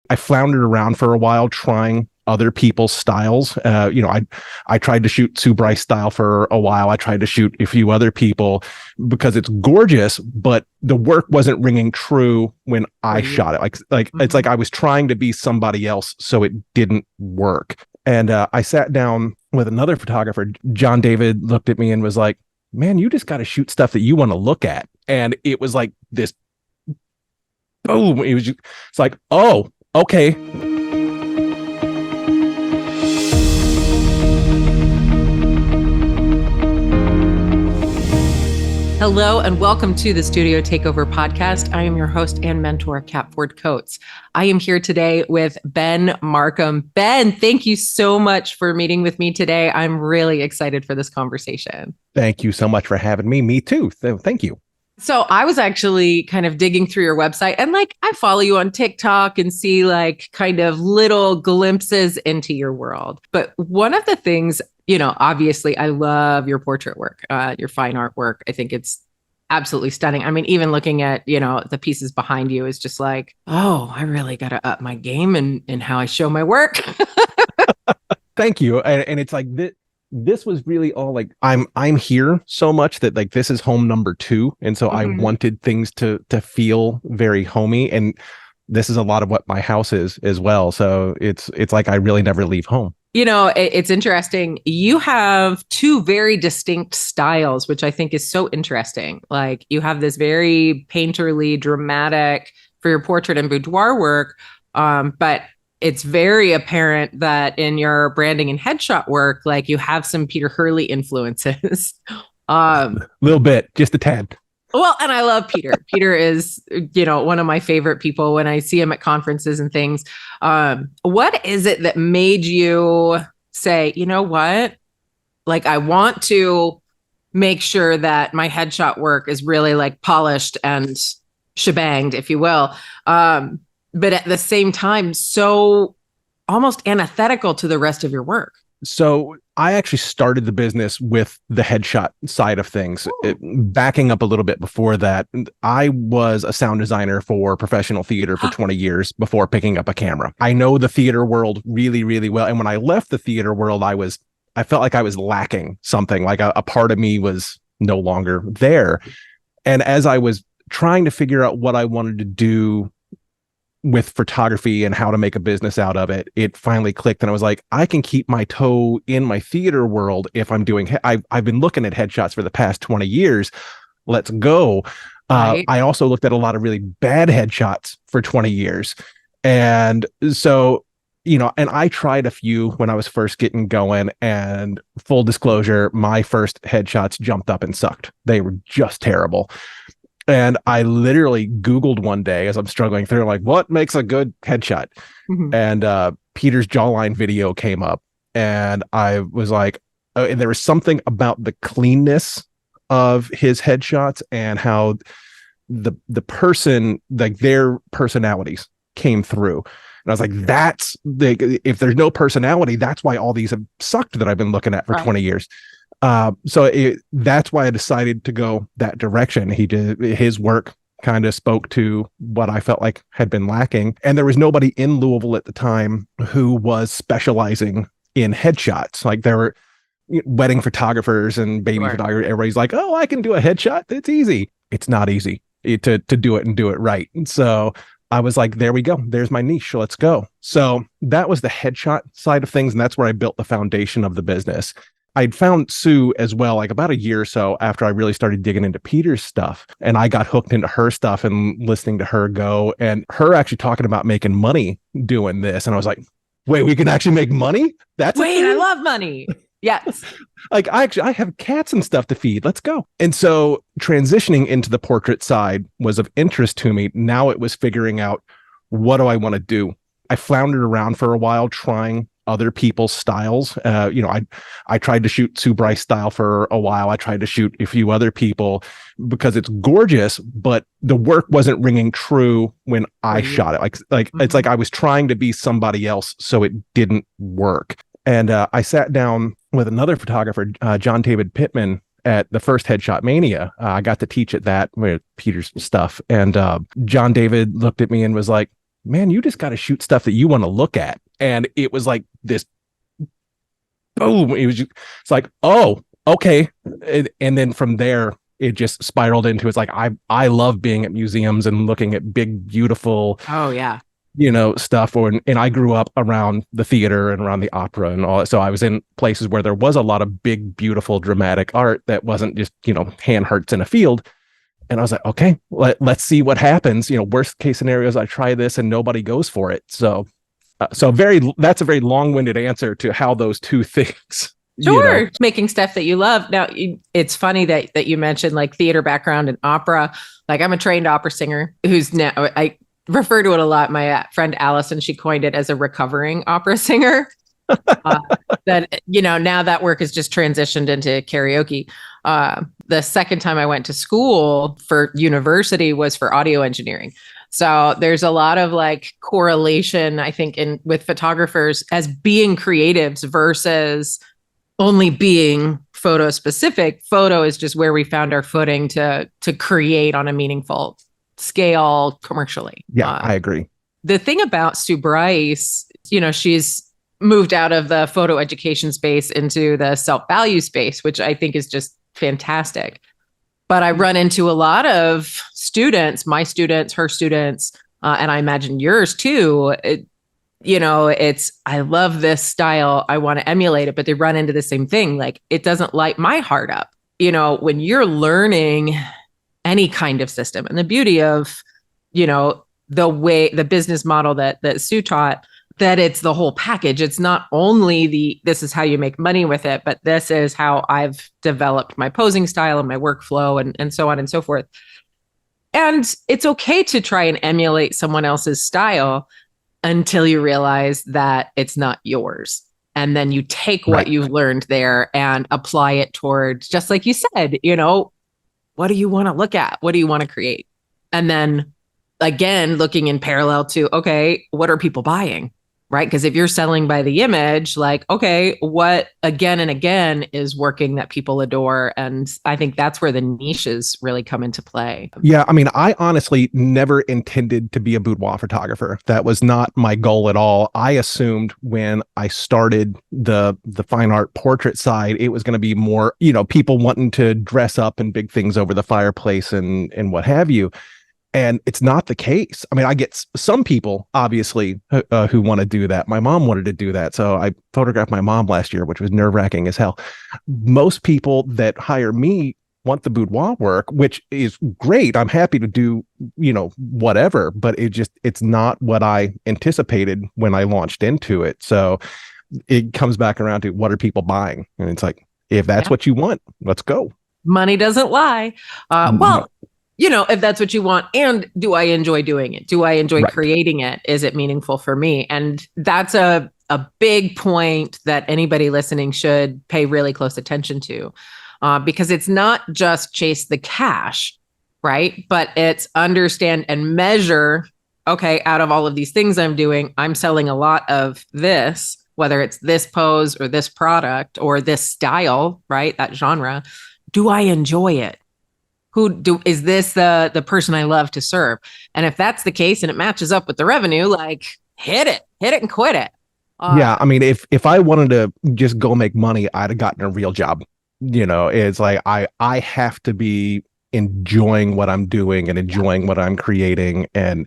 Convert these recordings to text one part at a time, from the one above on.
I floundered around for a while trying other people's styles. I tried to shoot Sue Bryce style for a while. I tried to shoot a few other people because it's gorgeous, but the work wasn't ringing true when I shot it. It's like I was trying to be somebody else, so it didn't work. And I sat down with another photographer. John David looked at me and was like, "Man, you just got to shoot stuff that you want to look at." And it was like this boom. It's like, oh, okay. Hello and welcome to the Studio Takeover podcast. I am your host and mentor, Kat Ford Coates. I am here today with Ben Marcum. Ben, thank you so much for meeting with me today. I'm really excited for this conversation. Thank you so much for having me. Me too. Thank you. So I was actually kind of digging through your website, and I follow you on TikTok and see kind of little glimpses into your world. But one of the things, obviously I love your portrait work, your fine art work. I think it's absolutely stunning. I mean, even looking at, the pieces behind you is just like, oh, I really got to up my game and how I show my work. Thank you. And it's like this was really all like I'm here so much that this is home number 2, and so I wanted things to feel very homey, and this is a lot of what my house is as well. So it's like I really never leave home. It's interesting. You have 2 very distinct styles, which I think is so interesting. Like you have this very painterly, dramatic for your portrait and boudoir work, but it's very apparent that in your branding and headshot work, you have some Peter Hurley influences. A little bit, just a tad. Well, and I love Peter. Peter is, one of my favorite people when I see him at conferences and things. What is it that made you say, you know what? I want to make sure that my headshot work is really polished and shebanged, if you will. But at the same time, so almost antithetical to the rest of your work. So I actually started the business with the headshot side of things. Backing up a little bit before that, I was a sound designer for professional theater for 20 years before picking up a camera. I know the theater world really, really well. And when I left the theater world, I felt like I was lacking something, like a part of me was no longer there. And as I was trying to figure out what I wanted to do with photography and how to make a business out of it, it finally clicked. And I was like, I can keep my toe in my theater world if I'm doing, I've been looking at headshots for the past 20 years. Let's go. Right. I also looked at a lot of really bad headshots for 20 years. And so, and I tried a few when I was first getting going, and full disclosure, my first headshots jumped up and sucked. They were just terrible. And I literally Googled one day as I'm struggling through, what makes a good headshot? And Peter's jawline video came up, and I was like, and there was something about the cleanness of his headshots and how the person, their personalities came through. And I was like, if there's no personality, that's why all these have sucked that I've been looking at for 20 years. That's why I decided to go that direction. His work kind of spoke to what I felt like had been lacking. And there was nobody in Louisville at the time who was specializing in headshots. There were wedding photographers and baby photographers. Everybody's like, oh, I can do a headshot. It's easy. It's not easy to do it and do it right. And so I was like, there we go. There's my niche. Let's go. So that was the headshot side of things. And that's where I built the foundation of the business. I'd found Sue as well, about a year or so after I really started digging into Peter's stuff, and I got hooked into her stuff and listening to her go, and her actually talking about making money doing this. And I was like, wait, we can actually make money? I love money. Yes. I have cats and stuff to feed. Let's go. And so transitioning into the portrait side was of interest to me. Now it was figuring out, what do I want to do? I floundered around for a while trying other people's styles. I tried to shoot Sue Bryce style for a while. I tried to shoot a few other people because it's gorgeous, but the work wasn't ringing true when I shot it. It's like I was trying to be somebody else, so it didn't work. And I sat down with another photographer, John David Pittman, at the first Headshot Mania. I got to teach at that with Peter's stuff. And John David looked at me and was like, man, you just got to shoot stuff that you want to look at. And it was like this boom. It's like, oh, okay. And then from there, it just spiraled into, it's like, I love being at museums and looking at big, beautiful, Oh yeah. stuff. And I grew up around the theater and around the opera and all that. So I was in places where there was a lot of big, beautiful, dramatic art that wasn't just, hand hearts in a field. And I was like, okay, let's see what happens. Worst case scenarios, I try this and nobody goes for it. So that's a very long-winded answer to how those two things. Sure. Making stuff that you love. Now, it's funny that you mentioned like theater background and opera. Like I'm a trained opera singer who's now, I refer to it a lot. My friend Allison, she coined it as a recovering opera singer. That, now that work has just transitioned into karaoke. The second time I went to school for university was for audio engineering. So there's a lot of like correlation, I think, with photographers as being creatives versus only being photo specific. Photo is just where we found our footing to create on a meaningful scale commercially. Yeah, I agree. The thing about Sue Bryce, she's moved out of the photo education space into the self-value space, which I think is just fantastic. But I run into a lot of students, my students, her students, and I imagine yours too. I love this style. I want to emulate it, but they run into the same thing. Like it doesn't light my heart up. When you're learning any kind of system, and the beauty of, the business model that Sue taught, that it's the whole package. It's not only this is how you make money with it, but this is how I've developed my posing style and my workflow and so on and so forth. And it's okay to try and emulate someone else's style until you realize that it's not yours. And then you take what you've learned there and apply it towards, just like you said, what do you want to look at? What do you want to create? And then again, looking in parallel to, okay, what are people buying? Right? Because if you're selling by the image, like, okay, what again and again is working that people adore? And I think that's where the niches really come into play. Yeah. I mean, I honestly never intended to be a boudoir photographer. That was not my goal at all. I assumed when I started the fine art portrait side, it was going to be more, people wanting to dress up in big things over the fireplace and what have you. And it's not the case. I mean, I get some people, obviously, who want to do that. My mom wanted to do that. So I photographed my mom last year, which was nerve-wracking as hell. Most people that hire me want the boudoir work, which is great. I'm happy to do, whatever, but it's not what I anticipated when I launched into it. So it comes back around to, what are people buying? And it's like, if that's what you want, let's go. Money doesn't lie. If that's what you want. And do I enjoy doing it? Do I enjoy creating it? Is it meaningful for me? And that's a big point that anybody listening should pay really close attention to, because it's not just chase the cash, right? But it's understand and measure, okay, out of all of these things I'm doing, I'm selling a lot of this, whether it's this pose or this product or this style, right? That genre. Do I enjoy it? Is this the person I love to serve? And if that's the case and it matches up with the revenue, like hit it and quit it. Yeah. I mean, if I wanted to just go make money, I'd have gotten a real job. It's like, I have to be enjoying what I'm doing and enjoying what I'm creating. And,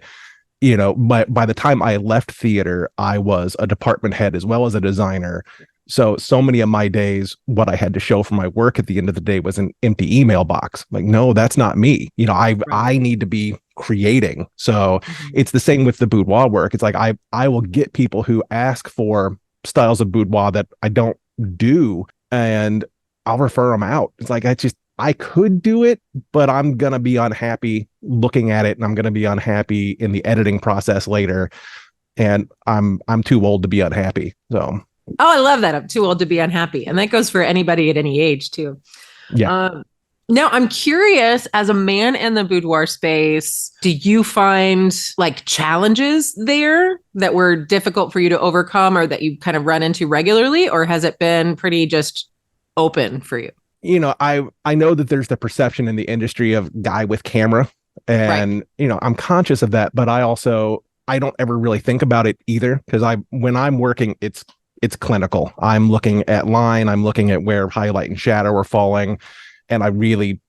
by the time I left theater, I was a department head as well as a designer. So many of my days, what I had to show for my work at the end of the day was an empty email box. Like, no, that's not me. I need to be creating. So it's the same with the boudoir work. It's like, I will get people who ask for styles of boudoir that I don't do, and I'll refer them out. It's like, I could do it, but I'm going to be unhappy looking at it, and I'm going to be unhappy in the editing process later. And I'm too old to be unhappy. So. Oh, I love that. I'm too old to be unhappy. And that goes for anybody at any age too. Yeah. Now I'm curious, as a man in the boudoir space, do you find like challenges there that were difficult for you to overcome or that you kind of run into regularly, or has it been pretty just open for you? I know that there's the perception in the industry of guy with camera, and, I'm conscious of that, but I I don't ever really think about it either, because when I'm working, it's clinical. I'm looking at line, I'm looking at where highlight and shadow are falling, and I really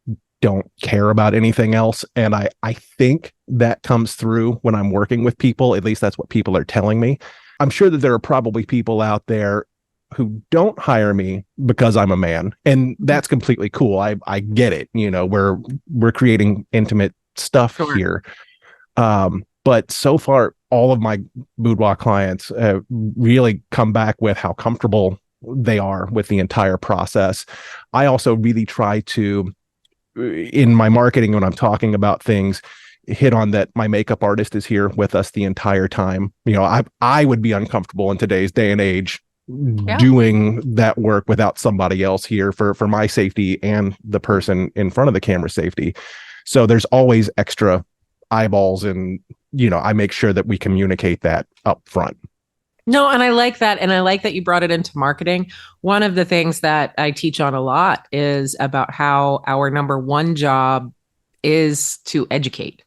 don't care about anything else. And I think that comes through when I'm working with people. At least that's what people are telling me. I'm sure that there are probably people out there who don't hire me because I'm a man, and that's completely cool. I get it. We're creating intimate stuff here. But so far, all of my boudoir clients really come back with how comfortable they are with the entire process. I also really try to, in my marketing, when I'm talking about things, hit on that my makeup artist is here with us the entire time. I would be uncomfortable in today's day and age doing that work without somebody else here for my safety and the person in front of the camera safety. So there's always extra eyeballs, and I make sure that we communicate that up front. No, and I like that. And I like that you brought it into marketing. One of the things that I teach on a lot is about how our number one job is to educate.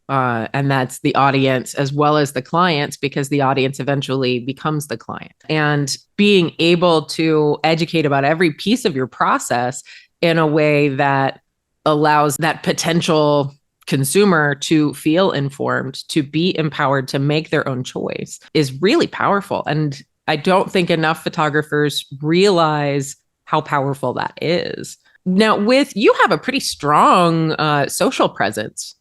And that's the audience as well as the clients, because the audience eventually becomes the client. And being able to educate about every piece of your process in a way that allows that potential consumer to feel informed, to be empowered, to make their own choice is really powerful. And I don't think enough photographers realize how powerful that is. Now, you have a pretty strong social presence.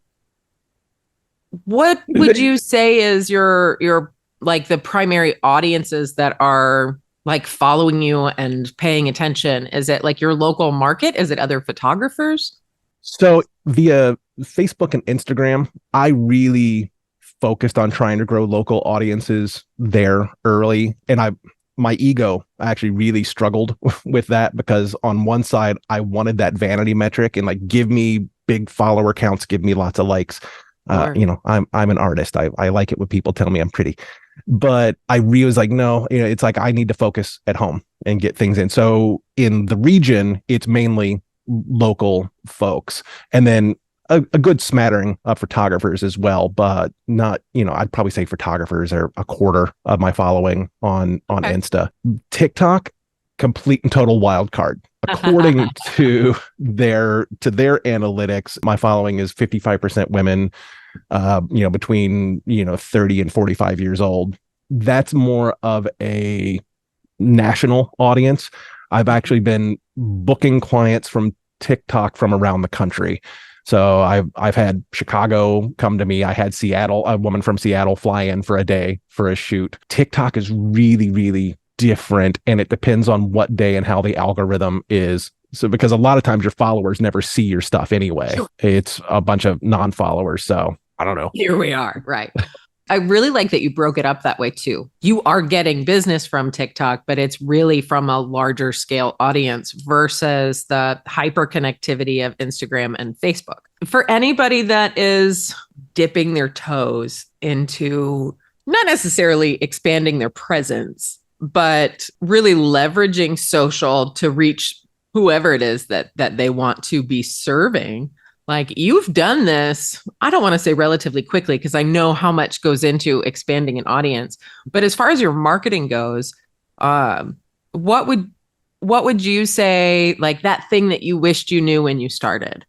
What would you say is your like the primary audiences that are like following you and paying attention? Is it like your local market? Is it other photographers? So via Facebook and Instagram, I really focused on trying to grow local audiences there early. And my ego actually really struggled with that, because on one side, I wanted that vanity metric and like, give me big follower counts, give me lots of likes. Sure. I'm an artist. I like it when people tell me I'm pretty, but I really was like, no, it's like, I need to focus at home and get things in. So in the region, it's mainly local folks, and then a good smattering of photographers as well, but not, I'd probably say photographers are a quarter of my following on Insta. TikTok, complete and total wild card. According to their analytics, my following is 55% women, between 30 and 45 years old. That's more of a national audience. I've actually been booking clients from TikTok from around the country. So I've had Chicago come to me. I had a woman from Seattle fly in for a day for a shoot. TikTok is really, really different, and it depends on what day and how the algorithm is. So because a lot of times your followers never see your stuff anyway. Sure. It's a bunch of non-followers. So I don't know. Here we are. Right. I really like that you broke it up that way too. You are getting business from TikTok, but it's really from a larger scale audience versus the hyper connectivity of Instagram and Facebook. For anybody that is dipping their toes into not necessarily expanding their presence, but really leveraging social to reach whoever it is that they want to be serving. Like, you've done this, I don't want to say relatively quickly, because I know how much goes into expanding an audience. But as far as your marketing goes, what would you say, like that thing that you wished you knew when you started?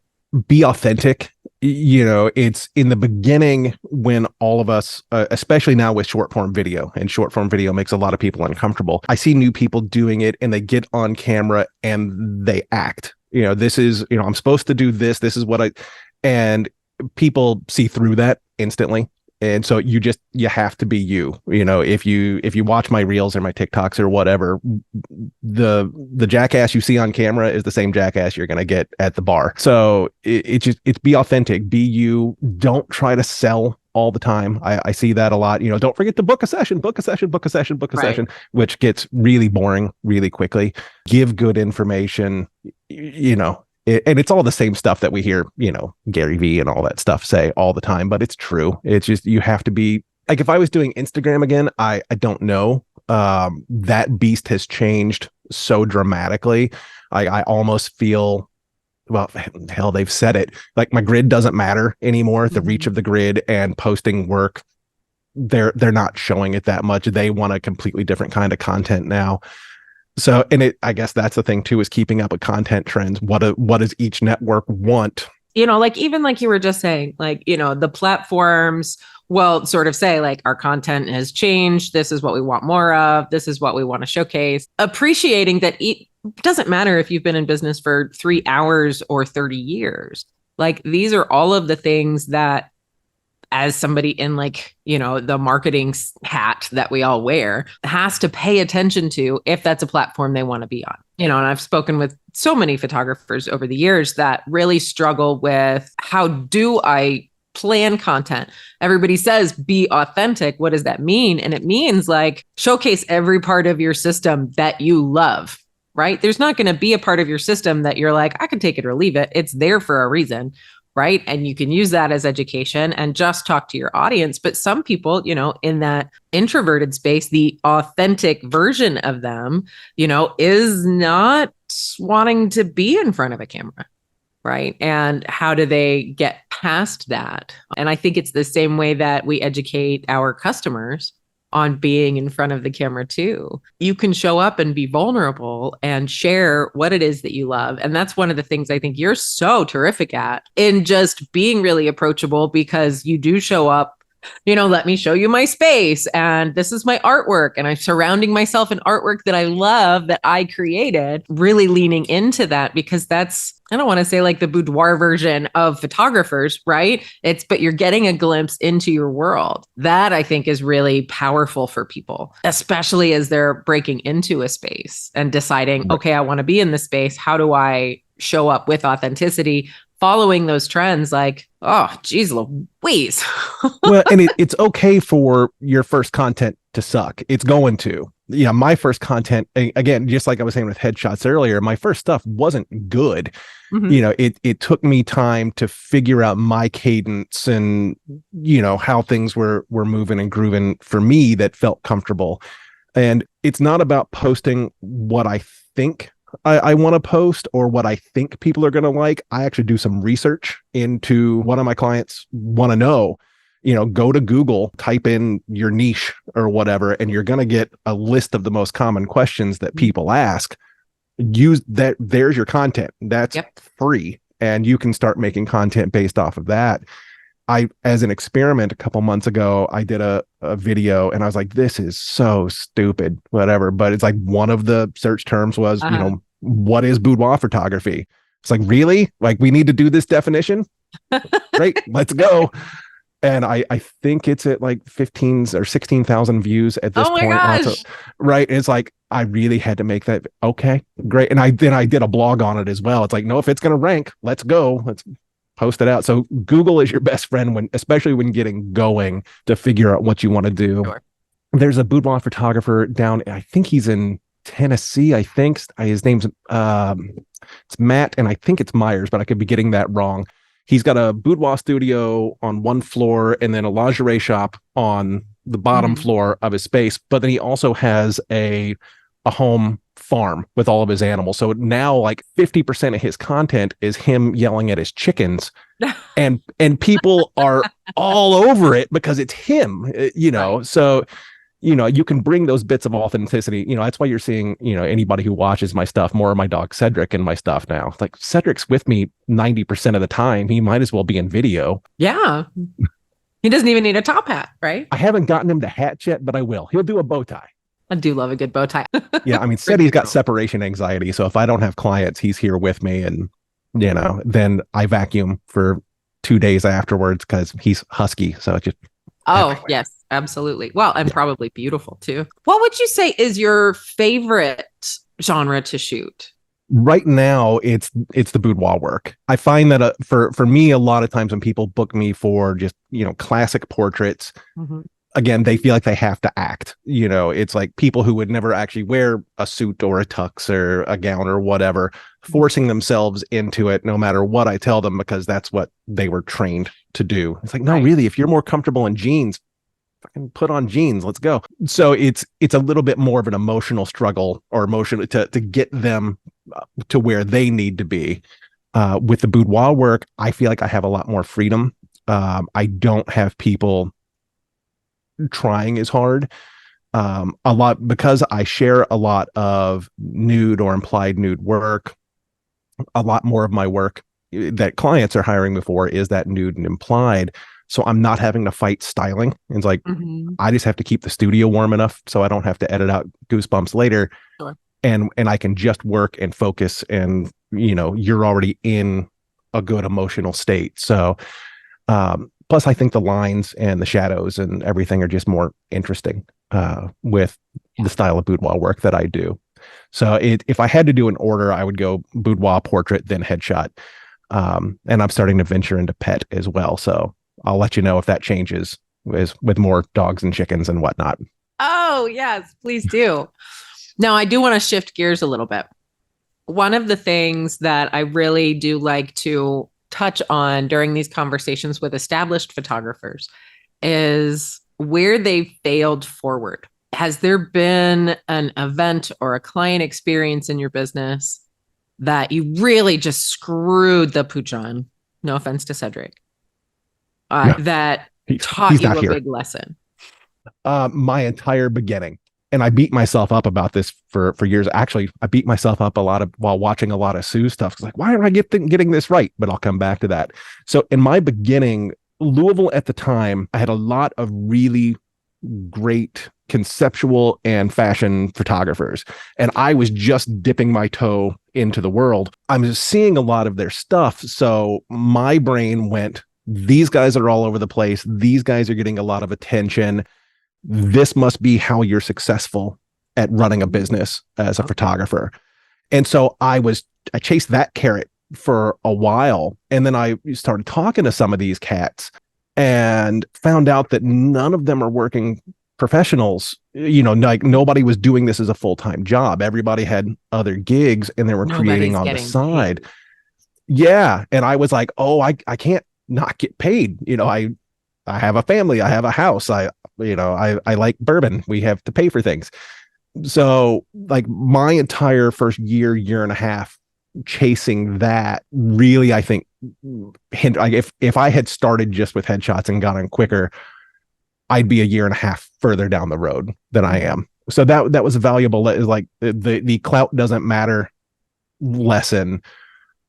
Be authentic. It's in the beginning when all of us, especially now with short form video, and short form video makes a lot of people uncomfortable. I see new people doing it and they get on camera and they act. This is, I'm supposed to do this. This is and people see through that instantly. And so you have to be you. If you watch my reels or my TikToks or whatever, the jackass you see on camera is the same jackass you're going to get at the bar. So it's be authentic, be you. Don't try to sell all the time. I see that a lot. Don't forget to book a session, right, which gets really boring really quickly. Give good information, and it's all the same stuff that we hear, Gary Vee and all that stuff say all the time, but it's true. It's just, you have to be like, if I was doing Instagram again, I don't know. That beast has changed so dramatically. I almost feel, well, hell, they've said it. Like, my grid doesn't matter anymore. The reach of the grid and posting work they're not showing it that much. They want a completely different kind of content now. So, and I guess that's the thing too, is keeping up with content trends. What does each network want? Like even like you were just saying, like, the platforms will sort of say like our content has changed. This is what we want more of. This is what we want to showcase. Appreciating that it doesn't matter if you've been in business for 3 hours or 30 years. Like these are all of the things that, as somebody in like, the marketing hat that we all wear, has to pay attention to if that's a platform they want to be on. And I've spoken with so many photographers over the years that really struggle with, how do I plan content? Everybody says be authentic. What does that mean? And it means like showcase every part of your system that you love, right? There's not going to be a part of your system that you're like, I can take it or leave it. It's there for a reason. Right. And you can use that as education and just talk to your audience. But some people, in that introverted space, the authentic version of them, is not wanting to be in front of a camera. Right. And how do they get past that? And I think it's the same way that we educate our customers on being in front of the camera too. You can show up and be vulnerable and share what it is that you love. And that's one of the things I think you're so terrific at, in just being really approachable, because you do show up, let me show you my space and this is my artwork. And I'm surrounding myself in artwork that I love, that I created, really leaning into that, because that's, I don't want to say like the boudoir version of photographers, right? But you're getting a glimpse into your world. That I think is really powerful for people, especially as they're breaking into a space and deciding, okay, I want to be in this space. How do I show up with authenticity, following those trends? Like, oh, geez, Louise. Well, and it's okay for your first content to suck. It's going to. My first content, again, just like I was saying with headshots earlier, my first stuff wasn't good. Mm-hmm. It took me time to figure out my cadence and, how things were moving and grooving for me that felt comfortable. And it's not about posting what I think I want to post or what I think people are going to like. I actually do some research into what my clients want to know. Go to Google, type in your niche or whatever, and you're going to get a list of the most common questions that people ask. Use that. There's your content. That's free. And you can start making content based off of that. As an experiment a couple months ago, I did a video and I was like, this is so stupid, whatever. But it's like one of the search terms was, what is boudoir photography? It's like, really? Like, we need to do this definition? Great, let's go. And I think it's at like 15 or 16,000 views at this point. Gosh. Right. And it's like, I really had to make that. Okay, great. And I did a blog on it as well. It's like, no, if it's going to rank, let's go. Let's post it out. So Google is your best friend especially when getting going, to figure out what you want to do. Sure. There's a boudoir photographer down, I think he's in Tennessee. I think his name's it's Matt, and I think it's Myers, but I could be getting that wrong. He's got a boudoir studio on one floor and then a lingerie shop on the bottom floor of his space. But then he also has a home farm with all of his animals. So now like 50% of his content is him yelling at his chickens, and people are all over it because it's him, Right. So, you can bring those bits of authenticity. That's why you're seeing, anybody who watches my stuff, more of my dog Cedric in my stuff now. Like, Cedric's with me 90% of the time. He might as well be in video. Yeah. He doesn't even need a top hat, right? I haven't gotten him to hat yet, but I will. He'll do a bow tie. I do love a good bow tie. Yeah, I mean, said he's got separation anxiety. So if I don't have clients, he's here with me, and then I vacuum for 2 days afterwards because he's husky. So it just everywhere. Yes, absolutely. Well, and probably beautiful too. What would you say is your favorite genre to shoot? Right now, it's the boudoir work. I find that for me, a lot of times when people book me for just classic portraits. Mm-hmm. Again, they feel like they have to act. It's like people who would never actually wear a suit or a tux or a gown or whatever, forcing themselves into it no matter what I tell them, because that's what they were trained to do. It's like, no, really, if you're more comfortable in jeans, fucking put on jeans. Let's go. So it's a little bit more of an emotional struggle or emotion to get them to where they need to be. With the boudoir work, I feel like I have a lot more freedom. I don't have people trying as hard. A lot because I share a lot of nude or implied nude work. A lot more of my work that clients are hiring me for is that nude and implied. So I'm not having to fight styling. It's like, I just have to keep the studio warm enough so I don't have to edit out goosebumps later. Sure. And I can just work and focus, and you're already in a good emotional state. So plus I think the lines and the shadows and everything are just more interesting with the style of boudoir work that I do. So if I had to do an order, I would go boudoir, portrait, then headshot. And I'm starting to venture into pet as well. So I'll let you know if that changes with more dogs and chickens and whatnot. Oh, yes, please do. Now, I do want to shift gears a little bit. One of the things that I really do like to touch on during these conversations with established photographers is where they failed forward. Has there been an event or a client experience in your business that you really just screwed the pooch on? No offense to Cedric. No, that taught you a big lesson? My entire beginning. And I beat myself up about this for years. Actually, I beat myself up while watching a lot of Sue stuff. It's like, why aren't I getting this right? But I'll come back to that. So in my beginning, Louisville at the time, I had a lot of really great conceptual and fashion photographers. And I was just dipping my toe into the world. I'm seeing a lot of their stuff. So my brain went, these guys are all over the place. These guys are getting a lot of attention. This must be how you're successful at running a business as a photographer. And so I chased that carrot for a while. And then I started talking to some of these cats and found out that none of them are working professionals. Like nobody was doing this as a full-time job. Everybody had other gigs and they were creating on the side. Paid. Yeah. And I was like, oh, I can't not get paid. I have a family. I have a house. I like bourbon. We have to pay for things. So like my entire first year and a half chasing that really, I think, if I had started just with headshots and gotten quicker, I'd be a year and a half further down the road than I am. So that was valuable. Like the clout doesn't matter lesson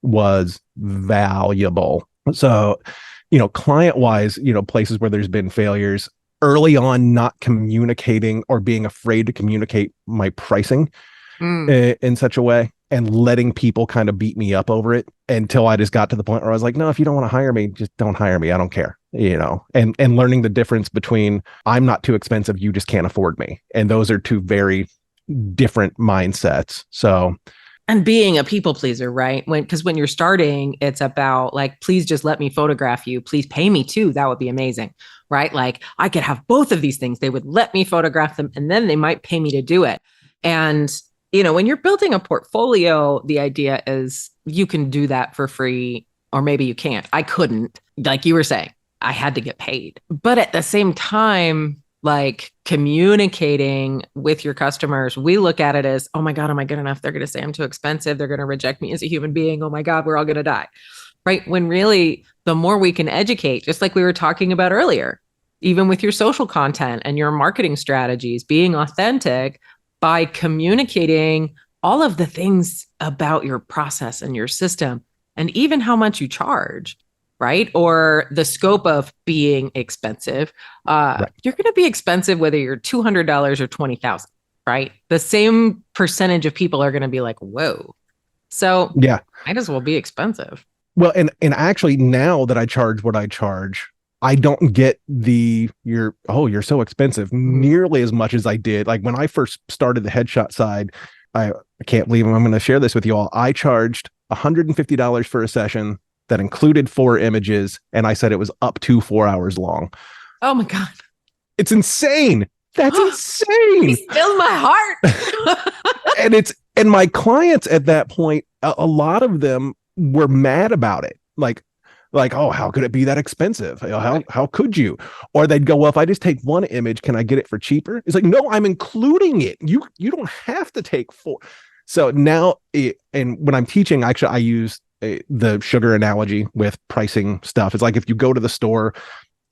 was valuable. So, client wise, places where there's been failures early on, not communicating or being afraid to communicate my pricing in such a way and letting people kind of beat me up over it until I just got to the point where I was like, no, if you don't want to hire me, just don't hire me. I don't care, and learning the difference between I'm not too expensive. You just can't afford me. And those are two very different mindsets. So, and being a people pleaser, right? Because when you're starting, it's about like, please just let me photograph you. Please pay me too. That would be amazing, right? Like I could have both of these things. They would let me photograph them and then they might pay me to do it. And, when you're building a portfolio, the idea is you can do that for free, or maybe you can't. I couldn't, like you were saying, I had to get paid. But at the same time, like communicating with your customers, we look at it as, oh my God, am I good enough? They're going to say I'm too expensive. They're going to reject me as a human being. Oh my God, we're all going to die. Right? When really the more we can educate, just like we were talking about earlier, even with your social content and your marketing strategies, being authentic by communicating all of the things about your process and your system and even how much you charge. Right? Or the scope of being expensive. Right. You're going to be expensive whether you're $200 or $20,000, right? The same percentage of people are going to be like, whoa. So yeah, might as well be expensive. Well, and actually now that I charge what I charge, I don't get you're so expensive nearly as much as I did. Like when I first started the headshot side, I can't believe I'm going to share this with you all. I charged $150 for a session that included 4 images. And I said it was up to 4 hours long. Oh my God. It's insane. That's insane. It filled my heart. and my clients at that point, a lot of them were mad about it. Like, oh, how could it be that expensive? How could you? Or they'd go, well, if I just take 1 image, can I get it for cheaper? It's like, no, I'm including it. You don't have to take 4. So now, and when I'm teaching, actually, I use the sugar analogy with pricing stuff. It's like if you go to the store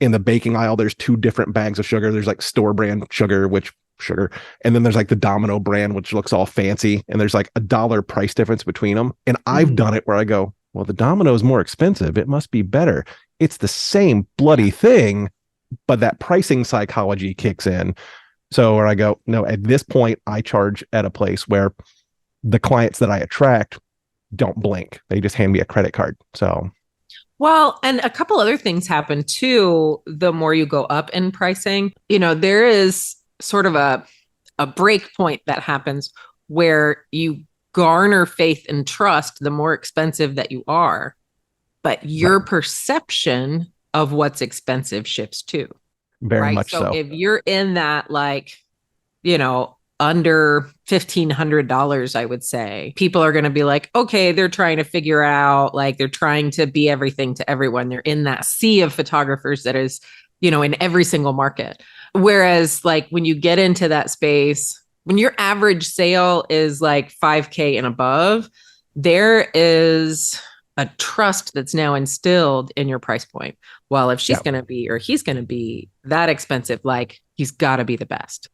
in the baking aisle, there's two different bags of sugar. There's like store brand sugar, and then there's like the Domino brand, which looks all fancy. And there's like $1 price difference between them. And I've done it where I go, well, the Domino is more expensive. It must be better. It's the same bloody thing, but that pricing psychology kicks in. So where I go, no, at this point, I charge at a place where the clients that I attract don't blink. They just hand me a credit card. So, well, and a couple other things happen too. The more you go up in pricing, there is sort of a break point that happens where you garner faith and trust the more expensive that you are, but your perception of what's expensive shifts too. Very much so. If you're in that, under $1,500, I would say, people are going to be like, okay, they're trying to figure out, they're trying to be everything to everyone. They're in that sea of photographers that is, in every single market. Whereas when you get into that space, when your average sale is like $5,000 and above, there is a trust that's now instilled in your price point. Well, if she's going to be, or he's going to be that expensive, he's got to be the best.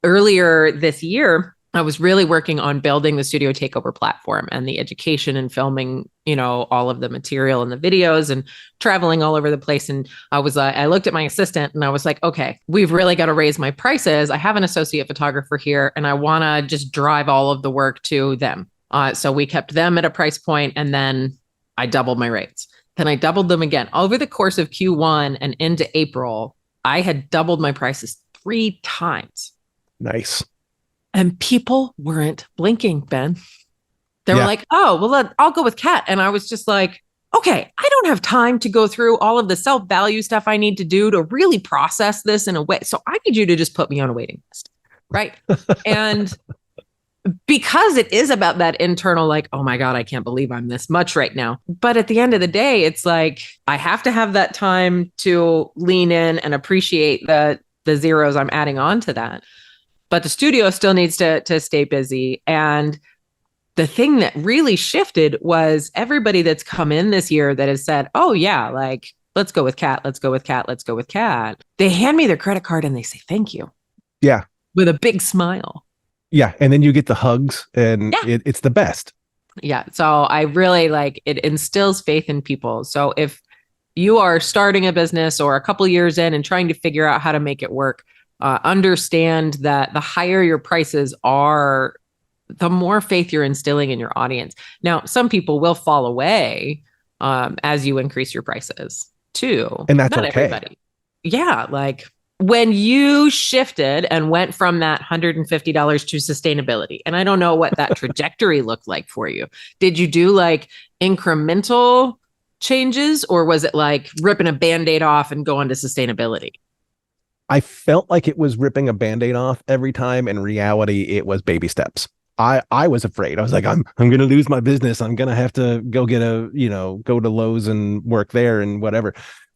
Earlier this year, I was really working on building the Studio Takeover platform and the education and filming, all of the material and the videos and traveling all over the place. And I looked at my assistant and I was like, okay, we've really got to raise my prices. I have an associate photographer here and I want to just drive all of the work to them. So we kept them at a price point and then I doubled my rates. Then I doubled them again. Over the course of Q1 and into April, I had doubled my prices 3 times. Nice. And people weren't blinking, Ben. They were like, oh, well, I'll go with Kat. And I was just like, okay, I don't have time to go through all of the self-value stuff I need to do to really process this in a way. So I need you to just put me on a waiting list. Right. And because it is about that internal, oh my God, I can't believe I'm this much right now. But at the end of the day, it's like, I have to have that time to lean in and appreciate the zeros I'm adding on to that. But the studio still needs to stay busy. And the thing that really shifted was everybody that's come in this year that has said, oh yeah, let's go with Kat, let's go with Kat, let's go with Kat. They hand me their credit card and they say, thank you. Yeah. With a big smile. Yeah. And then you get the hugs and it's the best. Yeah. So I really it instills faith in people. So if you are starting a business or a couple years in and trying to figure out how to make it work, understand that the higher your prices are, the more faith you're instilling in your audience. Now, some people will fall away as you increase your prices too. And that's not okay. Everybody. Yeah. When you shifted and went from that $150 to sustainability, and I don't know what that trajectory looked like for you. Did you do incremental changes or was it ripping a Band-Aid off and going to sustainability? I felt like it was ripping a Band-Aid off every time. In reality, it was baby steps. I was afraid. I was like, I'm going to lose my business. I'm going to have to go get go to Lowe's and work there and whatever.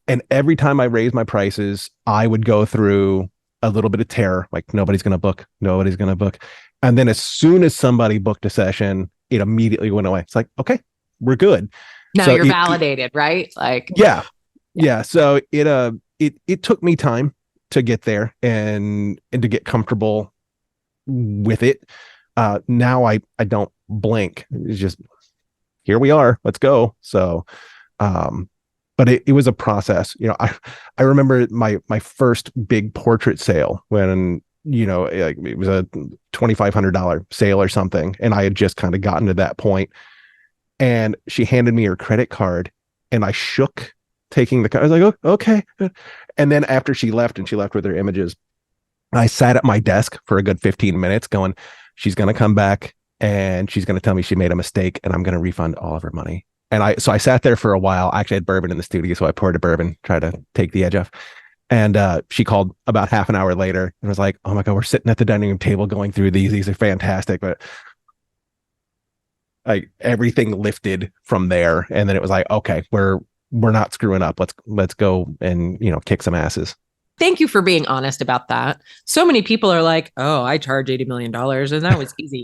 And every time I raised my prices, I would go through a little bit of terror. Nobody's going to book. Nobody's going to book. And then as soon as somebody booked a session, it immediately went away. It's like, okay, we're good. Now you're validated, right? Yeah. So it took me time to get there and to get comfortable with it. Now I don't blink. It's just, here we are, let's go. So, but it was a process. I remember my first big portrait sale when, it was a $2,500 sale or something. And I had just kind of gotten to that point and she handed me her credit card and I shook taking the card. I was like, oh, okay. And then after she left and she left with her images, I sat at my desk for a good 15 minutes going, she's going to come back and she's going to tell me she made a mistake and I'm going to refund all of her money. And I sat there for a while. I actually had bourbon in the studio, so I poured a bourbon, tried to take the edge off. And she called about half an hour later and was like, oh my God, we're sitting at the dining room table going through these. These are fantastic. But everything lifted from there. And then it was like, okay, we're not screwing up. Let's go and, kick some asses. Thank you for being honest about that. So many people are like, oh, I charge $80 million and that was easy.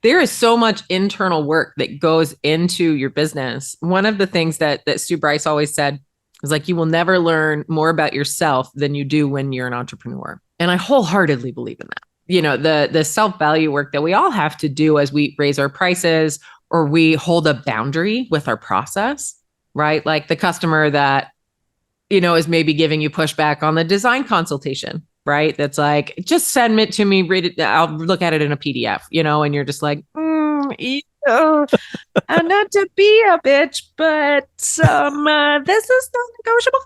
There is so much internal work that goes into your business. One of the things that Stu Bryce always said It's like you will never learn more about yourself than you do when you're an entrepreneur. And I wholeheartedly believe in that. You know, the self-value work that we all have to do as we raise our prices or we hold a boundary with our process, right? Like the customer that, you know, is maybe giving you pushback on the design consultation, right? That's like, just send it to me, read it. I'll look at it in a PDF, you know, and you're just like, I'm not to be a bitch, but this is not negotiable.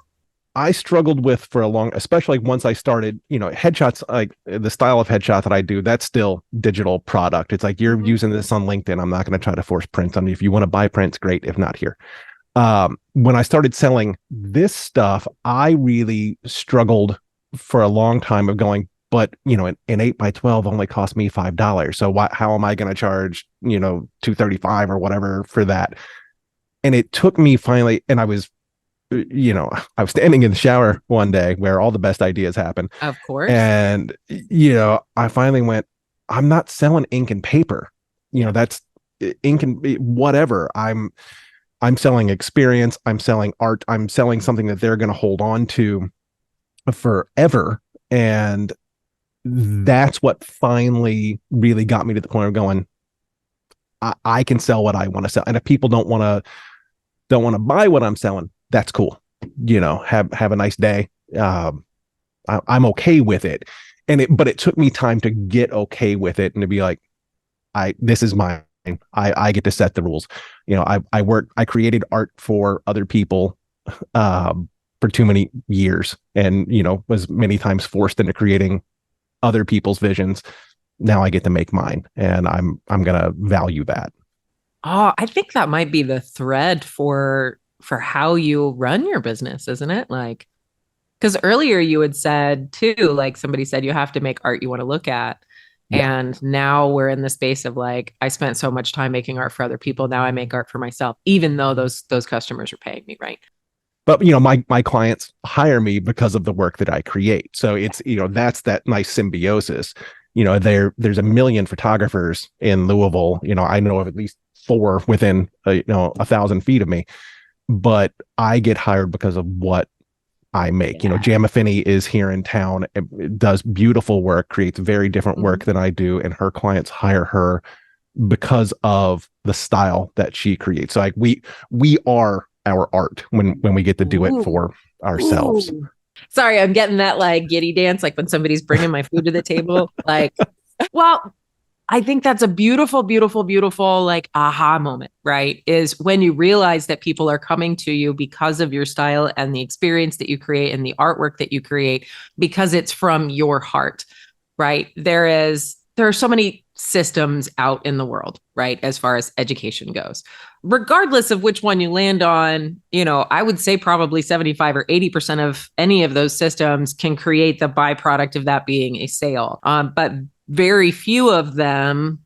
I struggled with for a long, especially once I started, you know, headshots, like the style of headshot that I do, that's still digital product. It's like you're using this on LinkedIn. I'm not going to try to force prints on you. If you want to buy prints, great. If not, here. When I started selling this stuff, I really struggled for a long time of going, but you know, an 8x12 only cost me $5. So how am I going to charge, you know, $235 or whatever for that? And it took me finally, and I was standing in the shower one day where all the best ideas happen. Of course. And, you know, I finally went, I'm not selling ink and paper. You know, that's ink and whatever. I'm selling experience. I'm selling art. I'm selling something that they're going to hold on to forever. And that's what finally really got me to the point of going, I can sell what I want to sell. And if people don't want to buy what I'm selling, that's cool. You know, have a nice day. I'm okay with it. But it took me time to get okay with it and to be like, this is mine. I get to set the rules. You know, I created art for other people for too many years, and, you know, was many times forced into creating other people's visions. Now I get to make mine, and I'm going to value that. Oh, I think that might be the thread for how you run your business, isn't it? Like, because earlier you had said too, like somebody said you have to make art you want to look at. Yeah. And now we're in the space of like, I spent so much time making art for other people. Now I make art for myself, even though those customers are paying me, right? But, you know, my clients hire me because of the work that I create. So it's, you know, that's that nice symbiosis. You know, there's a million photographers in Louisville. You know, I know of at least 4 within, 1,000 feet of me. But I get hired because of what I make. You know, Jamma Finney is here in town, it does beautiful work, creates very different work than I do, and her clients hire her because of the style that she creates. So like we are our art when we get to do it for ourselves. Ooh. Sorry, I'm getting that like giddy dance, like when somebody's bringing my food to the table. Like, well, I think that's a beautiful, beautiful, beautiful, like aha moment, right? Is when you realize that people are coming to you because of your style and the experience that you create and the artwork that you create, because it's from your heart, right? There are so many systems out in the world, right? As far as education goes, regardless of which one you land on, you know, I would say probably 75 or 80% of any of those systems can create the byproduct of that being a sale. But very few of them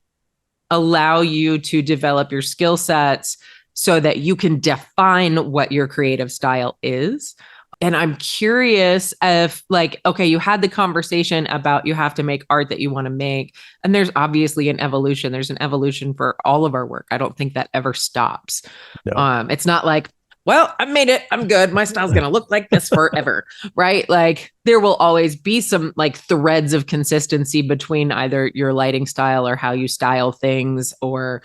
allow you to develop your skill sets so that you can define what your creative style is. And I'm curious if, like, okay, you had the conversation about you have to make art that you want to make. And there's obviously an evolution. There's an evolution for all of our work. I don't think that ever stops. No. It's not like, well, I made it, I'm good, my style's going to look like this forever, right? Like there will always be some like threads of consistency between either your lighting style or how you style things, or,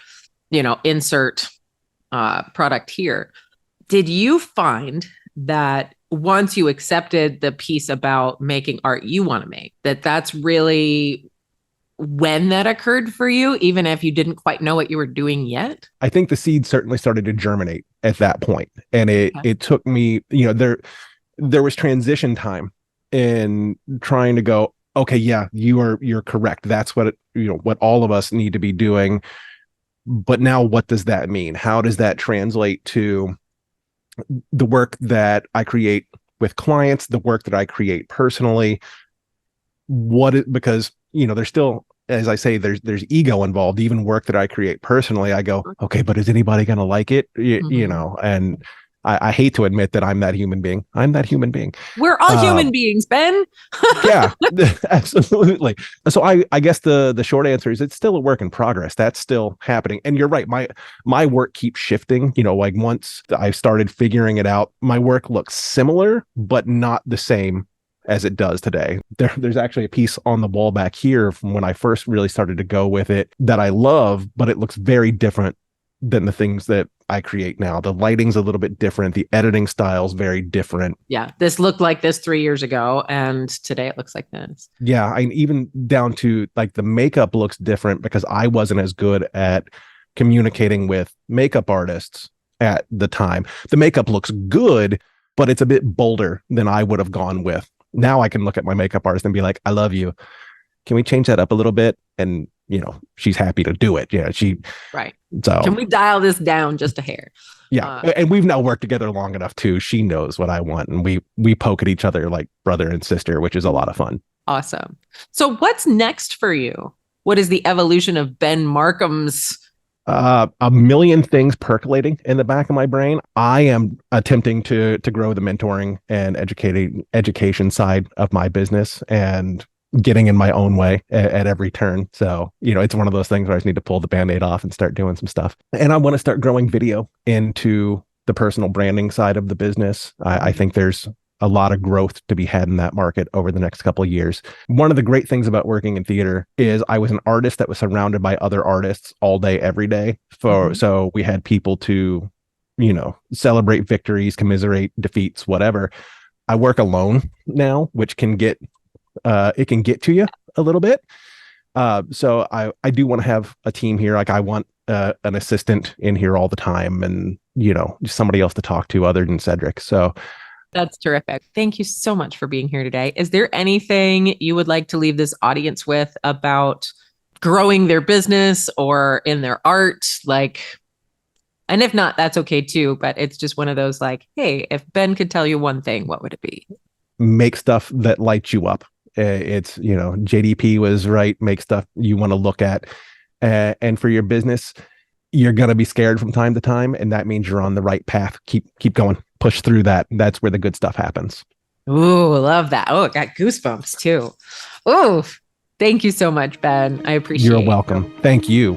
you know, insert product here. Did you find that once you accepted the piece about making art you want to make, that's really when that occurred for you, even if you didn't quite know what you were doing yet? I think the seed certainly started to germinate at that point. And it took me, you know, there was transition time in trying to go, okay, yeah, you're correct. That's what what all of us need to be doing. But now what does that mean? How does that translate to the work that I create with clients, the work that I create personally? Because, you know, there's still, as I say, there's ego involved. Even work that I create personally, I go, okay, but is anybody going to like it? You know, and I hate to admit that I'm that human being. I'm that human being. We're all human beings, Ben. Yeah, absolutely. So I guess the short answer is it's still a work in progress. That's still happening. And you're right. My work keeps shifting. Like once I started figuring it out, my work looks similar, but not the same as it does today. There's actually a piece on the wall back here from when I first really started to go with it that I love, but it looks very different than the things that I create now. The lighting's a little bit different. The editing style's very different. Yeah, this looked like this 3 years ago, and today it looks like this. Yeah, I even down to like the makeup looks different because I wasn't as good at communicating with makeup artists at the time. The makeup looks good, but it's a bit bolder than I would have gone with. Now I can look at my makeup artist and be like, I love you. Can we change that up a little bit? And she's happy to do it. Yeah, right. So can we dial this down just a hair? Yeah, and we've now worked together long enough too. She knows what I want, and we poke at each other like brother and sister, which is a lot of fun. Awesome. So what's next for you? What is the evolution of Ben Marcum's? A million things percolating in the back of my brain. I am attempting to grow the mentoring and education side of my business and getting in my own way at every turn. So, it's one of those things where I just need to pull the Band-Aid off and start doing some stuff. And I want to start growing video into the personal branding side of the business. I think there's a lot of growth to be had in that market over the next couple of years. One of the great things about working in theater is I was an artist that was surrounded by other artists all day, every day. So we had people to, celebrate victories, commiserate defeats, whatever. I work alone now, which can get to you a little bit. So I do want to have a team here. Like I want an assistant in here all the time and, just somebody else to talk to other than Cedric. So that's terrific. Thank you so much for being here today. Is there anything you would like to leave this audience with about growing their business or in their art? And if not, that's okay too. But it's just one of those hey, if Ben could tell you one thing, what would it be? Make stuff that lights you up. It's, JDP was right. Make stuff you want to look at. And for your business, you're going to be scared from time to time. And that means you're on the right path. Keep going. Push through that. That's where the good stuff happens. Ooh, love that. Oh, I got goosebumps too. Oh, thank you so much, Ben. I appreciate it. You're welcome. Thank you.